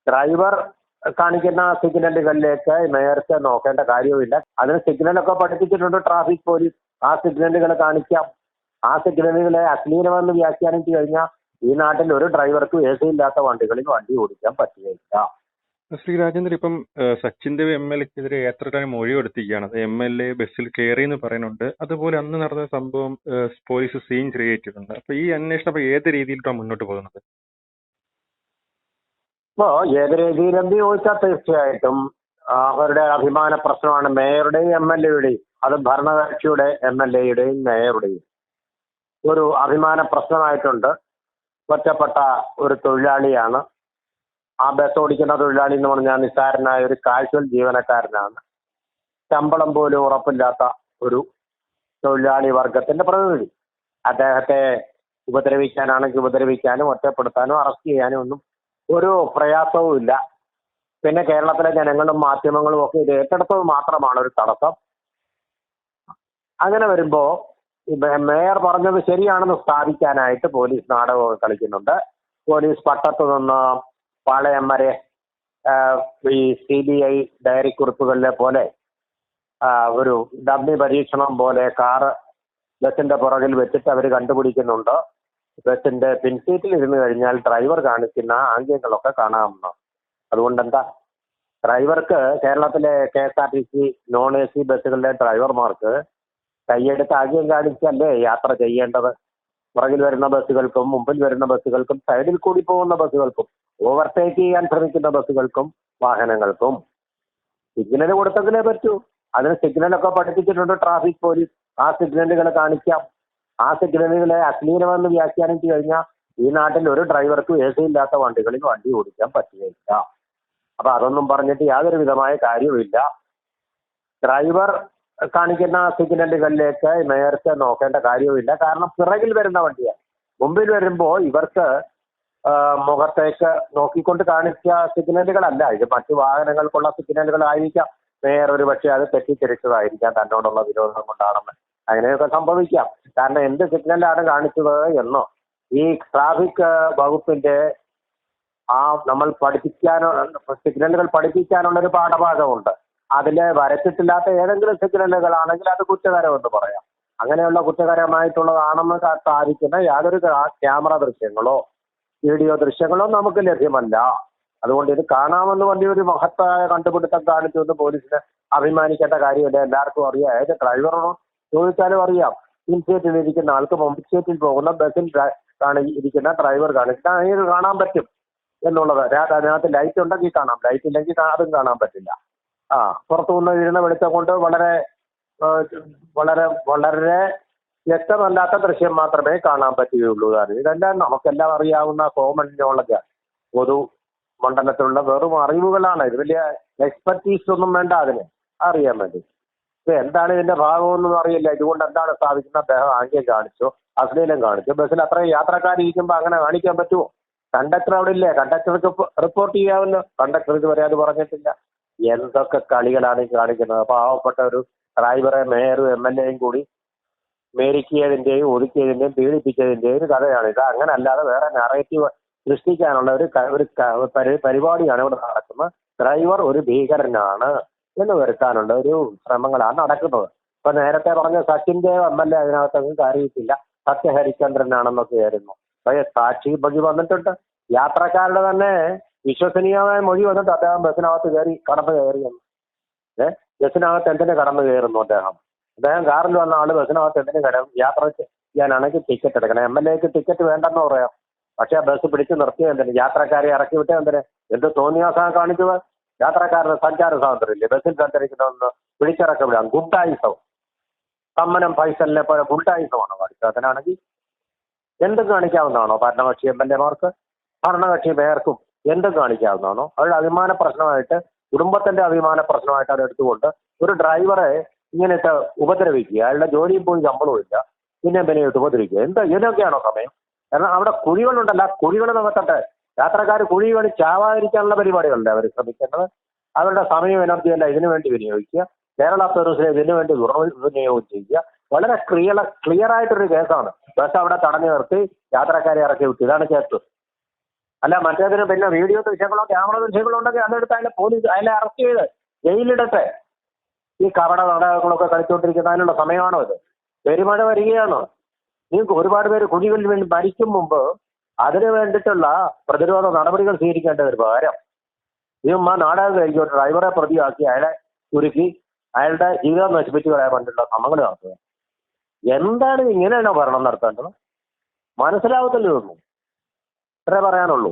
Driver കാണിക്കുന്ന സിഗ്നലുകളിലേക്ക് മേയർക്ക് നോക്കേണ്ട കാര്യവുമില്ല. അതിന് സിഗ്നലൊക്കെ പഠിപ്പിച്ചിട്ടുണ്ട് ട്രാഫിക് പോലീസ്. ആ സിഗ്നലുകൾ കാണിക്കാം. ആ സിഗ്നലുകളെ അശ്ലീലമെന്ന് വ്യാഖ്യാനിച്ചു കഴിഞ്ഞാൽ ഈ നാട്ടിൽ ഒരു ഡ്രൈവർക്കും AC ഇല്ലാത്ത വണ്ടികളിൽ വണ്ടി ഓടിക്കാൻ പറ്റുകയില്ല. ശ്രീ രാജേന്ദ്രൻ, ഇപ്പം സച്ചിൻ ദേവ് MLA-ക്കെതിരെ യാത്രക്കാരൻ മൊഴി കൊടുത്തിരിക്കുകയാണ്. അത് MLA ബസ്സിൽ കയറി എന്ന് പറയുന്നുണ്ട്. അതുപോലെ അന്ന് നടന്ന സംഭവം പോലീസ് സീൻ ക്രിയേറ്റ് ചെയ്തിട്ടുണ്ട്. അപ്പൊ ഈ അന്വേഷണം അപ്പൊ ഏത് രീതിയിലാണ് മുന്നോട്ട് പോകുന്നത്? ഇപ്പോ ഏത് രീതിയിലെന്ന് ചോദിച്ചാൽ തീർച്ചയായിട്ടും അവരുടെ അഭിമാന പ്രശ്നമാണ്. മേയറുടെയും MLA-യുടെയും, അത് ഭരണകക്ഷിയുടെ MLA-യുടെയും മേയറുടെയും ഒരു അഭിമാന പ്രശ്നമായിട്ടുണ്ട്. ഒറ്റപ്പെട്ട ഒരു തൊഴിലാളിയാണ്. ആ ബസ് ഓടിക്കുന്ന തൊഴിലാളി എന്ന് പറഞ്ഞാൽ നിസ്സാരനായ ഒരു കാഷ്വൽ ജീവനക്കാരനാണ്. ശമ്പളം പോലും ഉറപ്പില്ലാത്ത ഒരു തൊഴിലാളി വർഗത്തിന്റെ പ്രതിനിധി. അദ്ദേഹത്തെ ഉപദ്രവിക്കാനാണെങ്കിൽ ഉപദ്രവിക്കാനും ഒറ്റപ്പെടുത്താനും അറസ്റ്റ് ചെയ്യാനും ഒന്നും ഒരു പ്രയാസവും ഇല്ല. പിന്നെ കേരളത്തിലെ ജനങ്ങളും മാധ്യമങ്ങളും ഒക്കെ ഇത് ഏറ്റെടുത്തത് മാത്രമാണ് ഒരു തടസ്സം. അങ്ങനെ വരുമ്പോ മേയർ പറഞ്ഞത് ശരിയാണെന്ന് സ്ഥാപിക്കാനായിട്ട് പോലീസ് നാടകമൊക്കെ കളിക്കുന്നുണ്ട്. പോലീസ് പട്ടത്ത് നിന്ന് പാളയം വരെ ഈ CBI ഡയറി കുറിപ്പുകളിലെ പോലെ ഒരു ഡമ്മി പരീക്ഷണം പോലെ കാറ് ബസിന്റെ പുറകിൽ വെച്ചിട്ട് അവർ കണ്ടുപിടിക്കുന്നുണ്ട്. ബസിന്റെ പിൻസീറ്റിൽ ഇരുന്ന് കഴിഞ്ഞാൽ ഡ്രൈവർ കാണിക്കുന്ന ആംഗ്യങ്ങളൊക്കെ കാണാവുന്ന. അതുകൊണ്ട് എന്താ, ഡ്രൈവർക്ക് കേരളത്തിലെ KSRTC നോൺ AC ബസ്സുകളിലെ ഡ്രൈവർമാർക്ക് കൈയെടുത്ത് ആംഗ്യം കാണിച്ചല്ലേ യാത്ര ചെയ്യേണ്ടത്? പുറകിൽ വരുന്ന ബസ്സുകൾക്കും മുമ്പിൽ വരുന്ന ബസ്സുകൾക്കും സൈഡിൽ കൂടി പോകുന്ന ബസ്സുകൾക്കും ഓവർടേക്ക് ചെയ്യാൻ ശ്രമിക്കുന്ന ബസ്സുകൾക്കും വാഹനങ്ങൾക്കും സിഗ്നൽ കൊടുത്തെങ്കിലേ പറ്റൂ. അതിന് സിഗ്നലൊക്കെ പഠിപ്പിച്ചിട്ടുണ്ട് ട്രാഫിക് പോലീസ്. ആ സിഗ്നലുകൾ കാണിക്കാം. ആ സിഗ്നലുകളെ അശ്ലീലമെന്ന് വ്യാഖ്യാനിച്ചു കഴിഞ്ഞാൽ ഈ നാട്ടിൽ ഒരു ഡ്രൈവർക്കും AC ഇല്ലാത്ത വണ്ടികളിൽ വണ്ടി ഓടിക്കാൻ പറ്റുകയില്ല. അപ്പൊ അതൊന്നും പറഞ്ഞിട്ട് യാതൊരു വിധമായ കാര്യവുമില്ല. ഡ്രൈവർ കാണിക്കുന്ന സിഗ്നലുകളിലേക്ക് മേയർക്ക് നോക്കേണ്ട കാര്യവുമില്ല. കാരണം പിറകിൽ വരുന്ന വണ്ടിയാണ്. മുമ്പിൽ വരുമ്പോൾ ഇവർക്ക് മുഖത്തേക്ക് നോക്കിക്കൊണ്ട് കാണിച്ച സിഗ്നലുകളല്ല ഇത്. മറ്റു വാഹനങ്ങൾക്കുള്ള സിഗ്നലുകളായിരിക്കാം. മേയർ ഒരു പക്ഷേ അത് തെറ്റിദ്ധരിച്ചതായിരിക്കാം, തന്നോടുള്ള വിരോധം കൊണ്ടാണെന്ന്. അങ്ങനെയൊക്കെ സംഭവിക്കാം. കാരണം എന്ത് സിഗ്നലാണ് കാണിച്ചത് എന്നോ ഈ ട്രാഫിക് വകുപ്പിന്റെ നമ്മൾ സിഗ്നലുകൾ പഠിപ്പിക്കാനുള്ളൊരു പാഠഭാഗമുണ്ട്. അതിൽ വരച്ചിട്ടില്ലാത്ത ഏതെങ്കിലും സിഗ്നലുകളാണെങ്കിൽ അത് കുറ്റകരമെന്ന് പറയാം. അങ്ങനെയുള്ള കുറ്റകരമായിട്ടുള്ളതാണെന്ന് സ്ഥാപിക്കുന്ന യാതൊരു ക്യാമറ ദൃശ്യങ്ങളോ വീഡിയോ ദൃശ്യങ്ങളോ നമുക്ക് ലഭ്യമല്ല. അതുകൊണ്ട് ഇത് കാണാമെന്ന് വലിയൊരു മഹത്തായ കണ്ടുപിടുത്തം കാണിച്ചുകൊണ്ട് പോലീസിന് അഭിമാനിക്കേണ്ട കാര്യമില്ല. എല്ലാവർക്കും അറിയാം. ഏത് ഡ്രൈവറോ ചോദിച്ചാലും അറിയാം. പിൻസീറ്റിൽ ഇരിക്കുന്ന ആൾക്ക് മുമ്പ് സീറ്റിൽ പോകുന്ന ബസ്സിൽ ഇരിക്കുന്ന ഡ്രൈവർ കാണിക്കുന്ന കാണാൻ പറ്റും എന്നുള്ളത്. അതിനകത്ത് ലൈറ്റ് ഉണ്ടെങ്കിൽ കാണാം, ലൈറ്റ് ഇല്ലെങ്കിൽ അതും കാണാൻ പറ്റില്ല. പുറത്തുനിന്ന് വീഴുന്ന വെളിച്ചം കൊണ്ട് വളരെ വളരെ വളരെ വ്യക്തമല്ലാത്ത ദൃശ്യം മാത്രമേ കാണാൻ പറ്റുകയുള്ളൂ. ഇതെല്ലാം നമുക്കെല്ലാം അറിയാവുന്ന കോമൺ നോളജാണ്. പൊതു മണ്ഡലത്തിലുള്ള വെറും അറിവുകളാണ്. ഇത് വലിയ എക്സ്പെർട്ടീസ് ഒന്നും വേണ്ട അതിന് അറിയാൻ വേണ്ടി. ഇപ്പൊ എന്താണ് ഇതിന്റെ ഭാഗമൊന്നും അറിയില്ല. ഇതുകൊണ്ട് എന്താണ് സ്ഥാപിക്കുന്നത്? അദ്ദേഹം ആംഗ്യം കാണിച്ചോ, അശ്ലീലം കാണിച്ചോ. ബസ്സിൽ അത്രയും യാത്രക്കാരിയ്ക്കുമ്പോൾ അങ്ങനെ കാണിക്കാൻ പറ്റുമോ? കണ്ടക്ടർ അവിടെ ഇല്ലേ? കണ്ടക്ടർക്ക് റിപ്പോർട്ട് ചെയ്യാമല്ലോ. കണ്ടക്ടർ ഇതുവരെ അത് പറഞ്ഞിട്ടില്ല. എന്തൊക്കെ കളികളാണ് ഈ കാണിക്കുന്നത്? പാവപ്പെട്ട ഒരു ഡ്രൈവറെ മേയറും MLA-യും കൂടി മേരിക്കിയതിന്റെയും ഒതുക്കിയതിന്റെയും പീഡിപ്പിച്ചതിന്റെയും ഒരു കഥയാണ് ഇത്. അങ്ങനെ അല്ലാതെ വേറെ നറേറ്റീവ് സൃഷ്ടിക്കാനുള്ള ഒരു പരിപാടിയാണ് ഇവിടെ നടക്കുന്നത്. ഡ്രൈവർ ഒരു ഭീകരനാണ് എന്ന് വരുത്താനുള്ള ഒരു ശ്രമങ്ങളാണ് നടക്കുന്നത്. ഇപ്പൊ നേരത്തെ പറഞ്ഞ സച്ചിൻ ദേവ് MLA അതിനകത്തൊന്നും കാര്യമില്ല, സത്യ ഹരിചന്ദ്രനാണെന്നൊക്കെ ആയിരുന്നു. സാക്ഷി മൊഴി വന്നിട്ടുണ്ട്. യാത്രക്കാരുടെ തന്നെ വിശ്വസനീയമായ മൊഴി വന്നിട്ട് അദ്ദേഹം ബസ്സിനകത്ത് കടന്നു കയറിയെന്ന്. ബസ്സിനകത്ത് എന്തിനു കടന്നു കയറുന്നു? അദ്ദേഹം കാറിൽ വന്ന ആള് ബസ്സിനകത്ത് എന്തിനു യാത്ര ചെയ്യാനാണെങ്കിൽ ടിക്കറ്റ് എടുക്കണം. MLA-ക്ക് ടിക്കറ്റ് വേണ്ടെന്ന് പറയാം. പക്ഷെ ആ ബസ് പിടിച്ചു നിർത്തിയത് എന്തിന്? യാത്രക്കാരെ ഇറക്കി വിട്ടത് എന്തിന്? എന്ത് തോന്നിയാസാണ് കാണിച്ചത്? യാത്രക്കാരുടെ സഞ്ചാര സ്വാതന്ത്ര്യമില്ലേ? ബസ്സിൽ സഞ്ചരിക്കണമെന്ന് പിടിച്ചിറക്കി വിടാം. ഗുണ്ടായുസം, കമ്മനം ഫൈസലിനെ പോലെ ഗുണ്ടായുസമാണ് കാണിച്ചത്. അതിനാണെങ്കിൽ എന്തും കാണിക്കാവുന്നതാണോ ഭരണകക്ഷി MLA-മാർക്ക്? ഭരണകക്ഷി മേയർക്കും എന്തും കാണിക്കാവുന്നതാണോ? അവരുടെ അഭിമാന പ്രശ്നമായിട്ട്, കുടുംബത്തിന്റെ അഭിമാന പ്രശ്നമായിട്ട് അവരെടുത്തുകൊണ്ട് ഒരു ഡ്രൈവറെ ഇങ്ങനെയിട്ട് ഉപദ്രവിക്കുക, അയാളുടെ ജോലിയിൽ പോയി ശമ്പളവും ഇല്ല, പിന്നെ ഇട്ട് ഉപദ്രവിക്കുക. ഇതിനൊക്കെയാണോ സമയം? കാരണം അവിടെ കുഴികളുണ്ടല്ല, കുഴികൾ നികത്തട്ടെ. യാത്രക്കാർ കുഴി വേണി ചാവാതിരിക്കാനുള്ള പരിപാടികളല്ലേ അവർ ശ്രമിക്കേണ്ടത്. അവരുടെ സമയം എനർജിയല്ല ഇതിനു വേണ്ടി വിനിയോഗിക്കുക. കേരള പോലീസിനെ ഇതിനു വേണ്ടി വിനിയോഗം ചെയ്യുക. വളരെ ക്ലിയർ ആയിട്ടൊരു കേസാണ്. ബസ് അവിടെ തടഞ്ഞു നിർത്തി യാത്രക്കാരെ ഇറക്കി വിട്ടു. ഇതാണ് കേസ്. അല്ല മറ്റേതിന് പിന്നെ വീഡിയോ ദൃശ്യങ്ങളോ ക്യാമറ ദൃശ്യങ്ങളോ ഉണ്ടെങ്കിൽ അതെടുത്ത് അയാളെ പോലീസ് അയാളെ അറസ്റ്റ് ചെയ്ത് ജയിലിടട്ടെ. ഈ കപട നാടകങ്ങളൊക്കെ കളിച്ചുകൊണ്ടിരിക്കുന്നതിനുള്ള സമയമാണോ ഇത്? പെരുമഴ വരികയാണോ? നിങ്ങൾക്ക് ഒരുപാട് പേര് കുഴികളിൽ വേണ്ടി മരിക്കും മുമ്പ് അതിനു വേണ്ടിയിട്ടുള്ള പ്രതിരോധ നടപടികൾ സ്വീകരിക്കേണ്ട ഒരു പകരം ഇതുമ്മ നാടകം കഴിച്ചോട്ട് ഡ്രൈവറെ പ്രതിയാക്കി അയാളെ കുരുക്കി അയാളുടെ ജീവിതം നശിപ്പിച്ചു കളയാൻ വേണ്ടിയിട്ടുള്ള ശ്രമങ്ങൾ നടത്തുക. എന്താണ് ഇങ്ങനെയാണോ ഭരണം നടത്തേണ്ടത്? മനസ്സിലാവത്തില്ല ഇതൊന്നും. ഇത്രേ പറയാനുള്ളൂ.